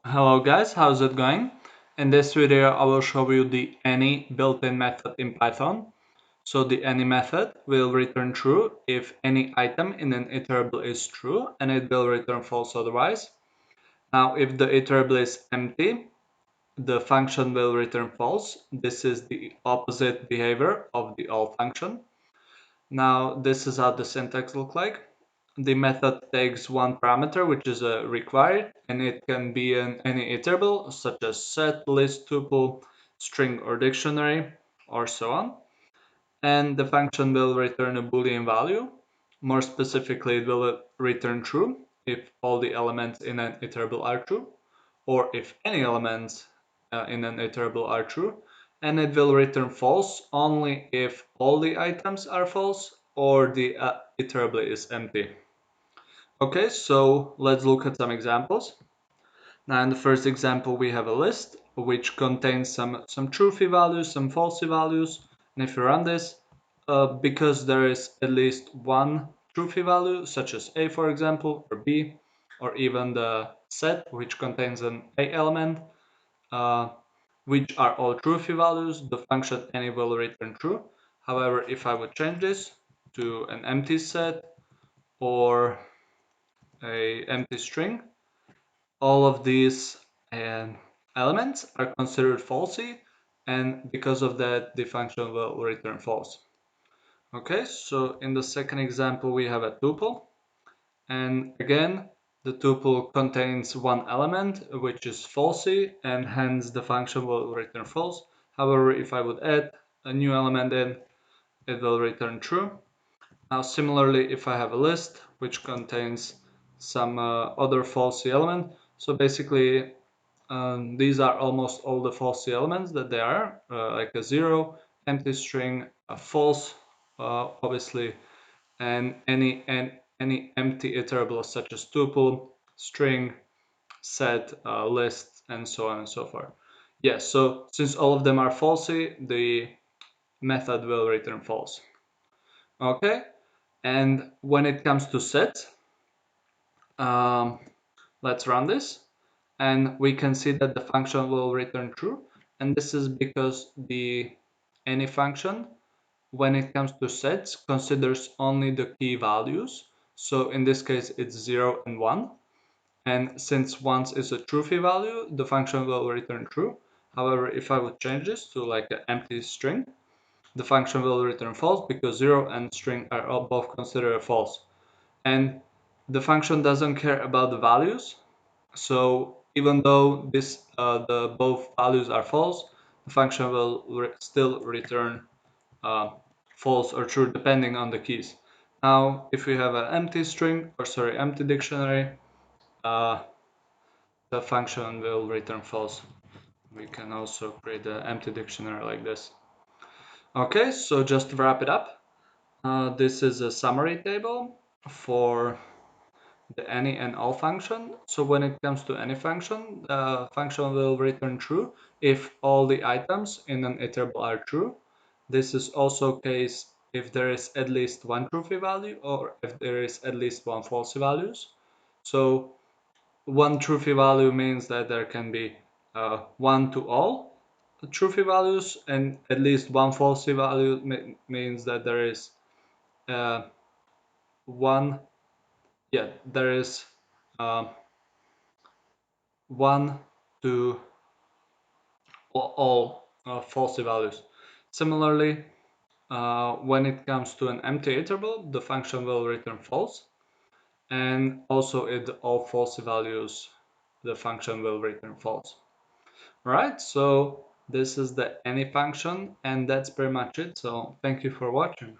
Hello guys, how's it going? In this video I will show you the any built-in method in Python. So the any method will return true if any item in an iterable is true, and it will return false otherwise. Now if the iterable is empty, the function will return false. This is the opposite behavior of the all function. Now this is how the syntax looks like. The method takes one parameter, which is a required, and it can be any iterable such as set, list, tuple, string, or dictionary, or so on. And the function will return a Boolean value. More specifically, it will return true if all the elements in an iterable are true, or if any elements in an iterable are true, and it will return false only if all the items are false or the iterable is empty. Okay, so let's look at some examples. Now in the first example we have a list which contains some truthy values, some falsy values, and if you run this, because there is at least one truthy value, such as A for example, or B, or even the set which contains an A element, uh, which are all truthy values, the function any will return true. However, if I would change this to an empty set or a empty string, all of these elements are considered falsy, and because of that the function will return false. Okay, so in the second example we have a tuple, and again the tuple contains one element which is falsy, and hence the function will return false. However, if I would add a new element in, it will return true. Now similarly, if I have a list which contains some other falsy element, so basically these are almost all the falsy elements that there are, like a zero, empty string, a false, obviously, and any empty iterable such as tuple, string, set, list, and so on and so forth. Yes, so since all of them are falsy, the method will return false. Okay, and when it comes to set, um, let's run this, and we can see that the function will return true, and this is because the any function, when it comes to sets, considers only the key values. So in this case it's 0 and 1, and since once is a truthy value, the function will return true. However, if I would change this to like an empty string, the function will return false because 0 and string are all both considered false. And the function doesn't care about the values, so even though the both values are false, the function will still return uh, false or true depending on the keys. Now, if we have an empty string, or sorry, empty dictionary, uh, the function will return false. We can also create an empty dictionary like this. Okay, so just to wrap it up, this is a summary table for the any and all function. So when it comes to any function, the function will return true if all the items in an iterable are true. This is also case if there is at least one truthy value or if there is at least one falsy values. So one truthy value means that there can be one to all truthy values, and at least one falsy value means that there is uh, one, yeah, there is uh, one to all falsy values. Similarly, when it comes to an empty iterable, the function will return false, and also if all false values, the function will return false. Right, so this is the any function, and that's pretty much it. So thank you for watching.